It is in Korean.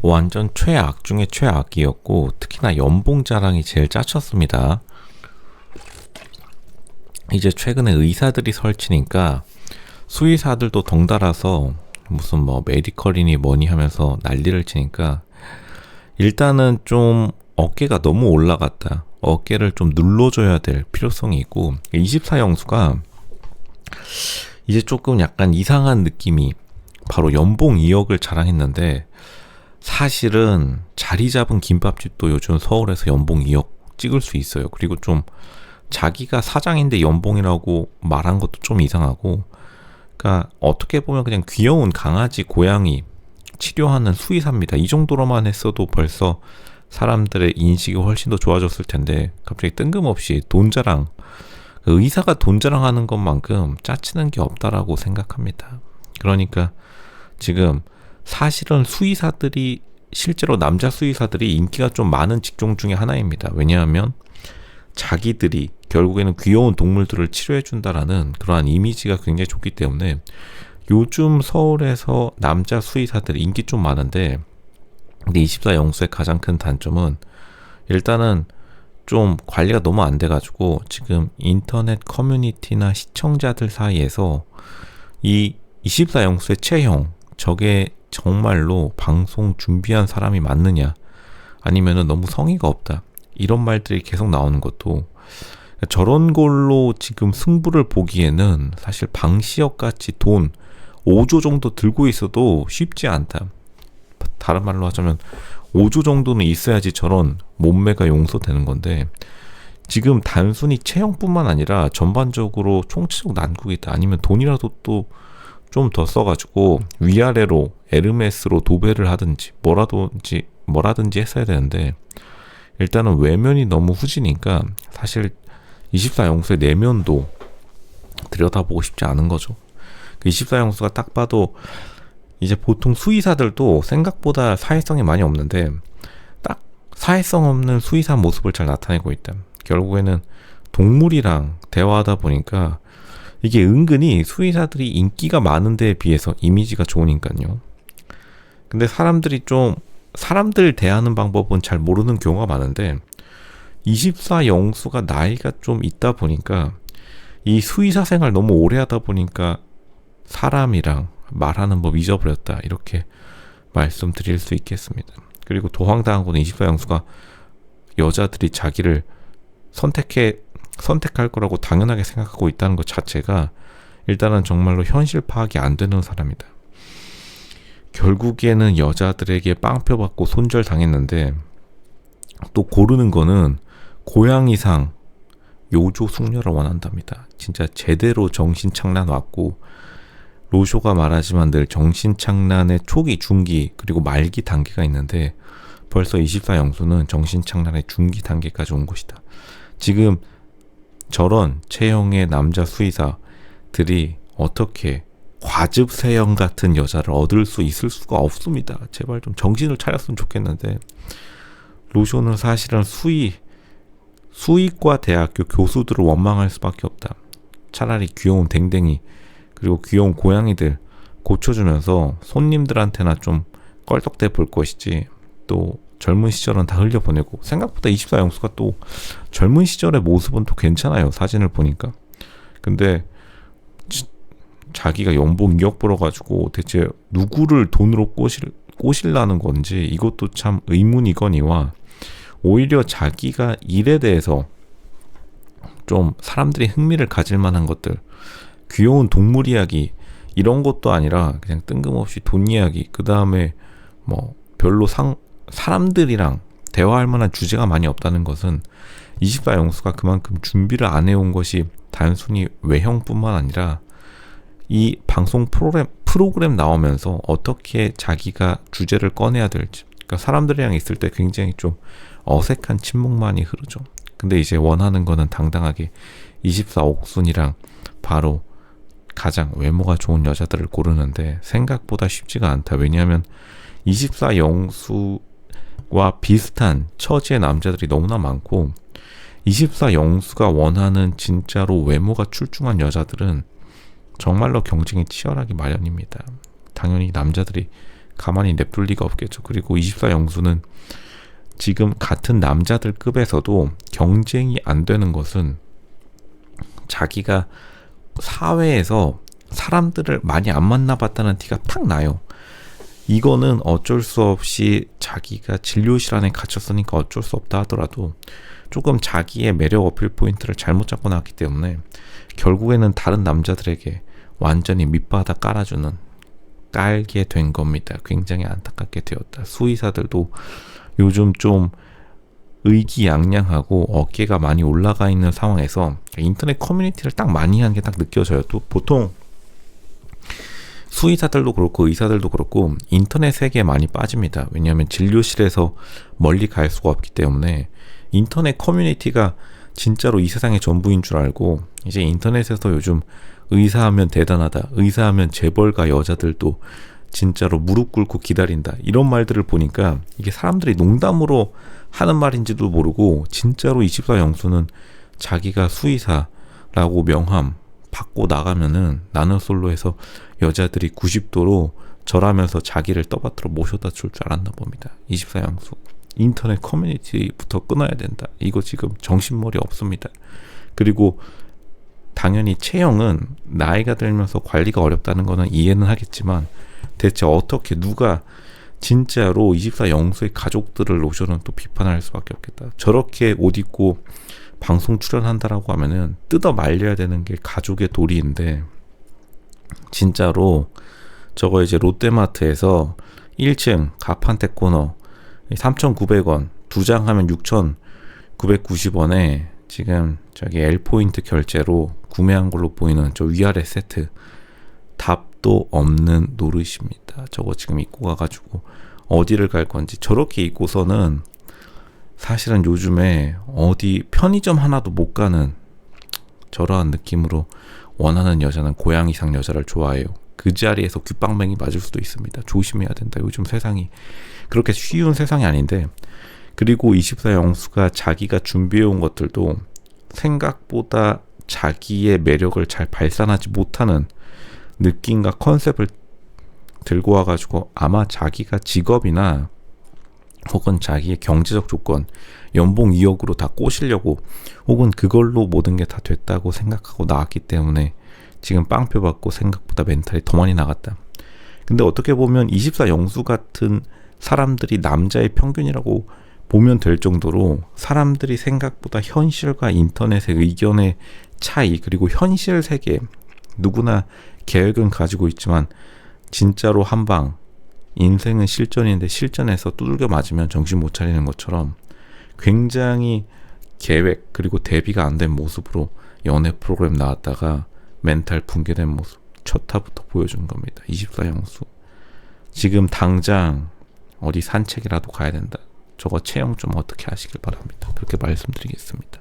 완전 최악 중에 최악이었고, 특히나 연봉 자랑이 제일 짜쳤습니다. 이제 최근에 의사들이 설치니까 수의사들도 덩달아서 무슨 뭐 메디컬이니 뭐니 하면서 난리를 치니까, 일단은 좀 어깨가 너무 올라갔다. 어깨를 좀 눌러줘야 될 필요성이 있고, 24영수가 이제 조금 약간 이상한 느낌이, 바로 연봉 2억을 자랑했는데 사실은 자리 잡은 김밥집도 요즘 서울에서 연봉 2억 찍을 수 있어요. 그리고 좀 자기가 사장인데 연봉이라고 말한 것도 좀 이상하고, 그러니까 어떻게 보면 그냥 귀여운 강아지, 고양이 치료하는 수의사입니다. 이 정도로만 했어도 벌써 사람들의 인식이 훨씬 더 좋아졌을 텐데, 갑자기 뜬금없이 돈 자랑, 의사가 돈 자랑하는 것만큼 짜치는 게 없다라고 생각합니다. 그러니까 지금 사실은 수의사들이, 실제로 남자 수의사들이 인기가 좀 많은 직종 중에 하나입니다. 왜냐하면 자기들이 결국에는 귀여운 동물들을 치료해준다라는 그러한 이미지가 굉장히 좋기 때문에 요즘 서울에서 남자 수의사들이 인기 좀 많은데, 근데 24영수의 가장 큰 단점은 일단은 좀 관리가 너무 안 돼가지고 지금 인터넷 커뮤니티나 시청자들 사이에서 이 24영수의 체형, 저게 정말로 방송 준비한 사람이 맞느냐, 아니면은 너무 성의가 없다, 이런 말들이 계속 나오는 것도, 저런 걸로 지금 승부를 보기에는 사실 방시혁 같이 돈 5조 정도 들고 있어도 쉽지 않다. 다른 말로 하자면 5조 정도는 있어야지 저런 몸매가 용서되는 건데, 지금 단순히 체형뿐만 아니라 전반적으로 총체적 난국이다. 아니면 돈이라도 또 좀 더 써가지고 위아래로 에르메스로 도배를 하든지 뭐라든지 했어야 되는데, 일단은 외면이 너무 후지니까 사실 24영수의 내면도 들여다보고 싶지 않은 거죠. 24영수가 딱 봐도 이제 보통 수의사들도 생각보다 사회성이 많이 없는데, 딱 사회성 없는 수의사 모습을 잘 나타내고 있다. 결국에는 동물이랑 대화하다 보니까 이게 은근히 수의사들이 인기가 많은 데에 비해서 이미지가 좋으니까요. 근데 사람들 대하는 방법은 잘 모르는 경우가 많은데, 24영수가 나이가 좀 있다 보니까, 이 수의사 생활 너무 오래 하다 보니까 사람이랑 말하는 법 잊어버렸다, 이렇게 말씀드릴 수 있겠습니다. 그리고 도황당한 거는 24영수가 여자들이 자기를 선택할 거라고 당연하게 생각하고 있다는 것 자체가 일단은 정말로 현실 파악이 안 되는 사람이다. 결국에는 여자들에게 빵표 받고 손절 당했는데, 또 고르는 거는 고양이상 요조 숙녀를 원한답니다. 진짜 제대로 정신착란 왔고, 로쇼가 말하지만 늘 정신착란의 초기, 중기, 그리고 말기 단계가 있는데, 벌써 24영수는 정신착란의 중기 단계까지 온 것이다. 지금 저런 체형의 남자 수의사들이 어떻게 과즙세형 같은 여자를 얻을 수 있을 수가 없습니다. 제발 좀 정신을 차렸으면 좋겠는데, 로쇼는 사실은 수의과 대학교 교수들을 원망할 수밖에 없다. 차라리 귀여운 댕댕이 그리고 귀여운 고양이들 고쳐주면서 손님들한테나 좀 껄떡대 볼 것이지, 또 젊은 시절은 다 흘려보내고, 생각보다 24영수가 또 젊은 시절의 모습은 또 괜찮아요, 사진을 보니까. 근데 자기가 연봉 2억 벌어가지고 대체 누구를 돈으로 꼬실라는 건지, 이것도 참 의문이거니와, 오히려 자기가 일에 대해서 좀 사람들이 흥미를 가질 만한 것들, 귀여운 동물 이야기 이런 것도 아니라 그냥 뜬금없이 돈 이야기, 그 다음에 뭐 별로 사람들이랑 대화할 만한 주제가 많이 없다는 것은 24영수가 그만큼 준비를 안 해온 것이 단순히 외형뿐만 아니라 이 방송 프로그램 나오면서 어떻게 자기가 주제를 꺼내야 될지, 그러니까 사람들이랑 있을 때 굉장히 좀 어색한 침묵만이 흐르죠. 근데 이제 원하는 거는 당당하게 24옥순이랑 바로 가장 외모가 좋은 여자들을 고르는데, 생각보다 쉽지가 않다. 왜냐하면 24영수와 비슷한 처지의 남자들이 너무나 많고, 24영수가 원하는 진짜로 외모가 출중한 여자들은 정말로 경쟁이 치열하기 마련입니다. 당연히 남자들이 가만히 냅둘 리가 없겠죠. 그리고 24영수는 지금 같은 남자들 급에서도 경쟁이 안 되는 것은 자기가 사회에서 사람들을 많이 안 만나봤다는 티가 탁 나요. 이거는 어쩔 수 없이 자기가 진료실 안에 갇혔으니까 어쩔 수 없다 하더라도 조금 자기의 매력 어필 포인트를 잘못 잡고 나왔기 때문에 결국에는 다른 남자들에게 완전히 밑바닥 깔게 된 겁니다. 굉장히 안타깝게 되었다. 수의사들도 요즘 좀 의기양양하고 어깨가 많이 올라가 있는 상황에서 인터넷 커뮤니티를 딱 많이 하는 게 딱 느껴져요. 또 보통 수의사들도 그렇고 의사들도 그렇고 인터넷 세계에 많이 빠집니다. 왜냐하면 진료실에서 멀리 갈 수가 없기 때문에 인터넷 커뮤니티가 진짜로 이 세상의 전부인 줄 알고 이제 인터넷에서 요즘 의사하면 대단하다, 의사하면 재벌가 여자들도 진짜로 무릎 꿇고 기다린다, 이런 말들을 보니까 이게 사람들이 농담으로 하는 말인지도 모르고 진짜로 24영수는 자기가 수의사라고 명함 받고 나가면은 나는 솔로에서 여자들이 90도로 절하면서 자기를 떠받들어 모셔다 줄 줄 알았나 봅니다. 24영수 인터넷 커뮤니티부터 끊어야 된다. 이거 지금 정신머리 없습니다. 그리고 당연히 체형은 나이가 들면서 관리가 어렵다는 거는 이해는 하겠지만 대체 어떻게 누가 진짜로 24영수의 가족들을 놓고는 또 비판할 수밖에 없겠다. 저렇게 옷 입고 방송 출연한다라고 하면은 뜯어 말려야 되는 게 가족의 도리인데 진짜로 저거 이제 롯데마트에서 1층 가판대 코너 3,900원 2장 하면 6,990원에 지금 저기 L포인트 결제로 구매한 걸로 보이는 저 위아래 세트 답도 없는 노릇입니다. 저거 지금 입고 가가지고 어디를 갈 건지, 저렇게 입고서는 사실은 요즘에 어디 편의점 하나도 못 가는 저러한 느낌으로 원하는 여자는 고양이상 여자를 좋아해요. 그 자리에서 귓방맹이 맞을 수도 있습니다. 조심해야 된다. 요즘 세상이 그렇게 쉬운 세상이 아닌데, 그리고 24영수가 자기가 준비해온 것들도 생각보다 자기의 매력을 잘 발산하지 못하는 느낌과 컨셉을 들고 와가지고 아마 자기가 직업이나 혹은 자기의 경제적 조건, 연봉 2억으로 다 꼬시려고 혹은 그걸로 모든 게 다 됐다고 생각하고 나왔기 때문에 지금 빵표 받고 생각보다 멘탈이 더 많이 나갔다. 근데 어떻게 보면 24영수 같은 사람들이 남자의 평균이라고 보면 될 정도로 사람들이 생각보다 현실과 인터넷의 의견의 차이, 그리고 현실 세계, 누구나 계획은 가지고 있지만 진짜로 한방, 인생은 실전인데 실전에서 두들겨 맞으면 정신 못 차리는 것처럼 굉장히 계획 그리고 대비가 안 된 모습으로 연애 프로그램 나왔다가 멘탈 붕괴된 모습 첫 타부터 보여준 겁니다. 24영수 지금 당장 어디 산책이라도 가야 된다. 저거 체형 좀 어떻게 하시길 바랍니다. 그렇게 말씀드리겠습니다.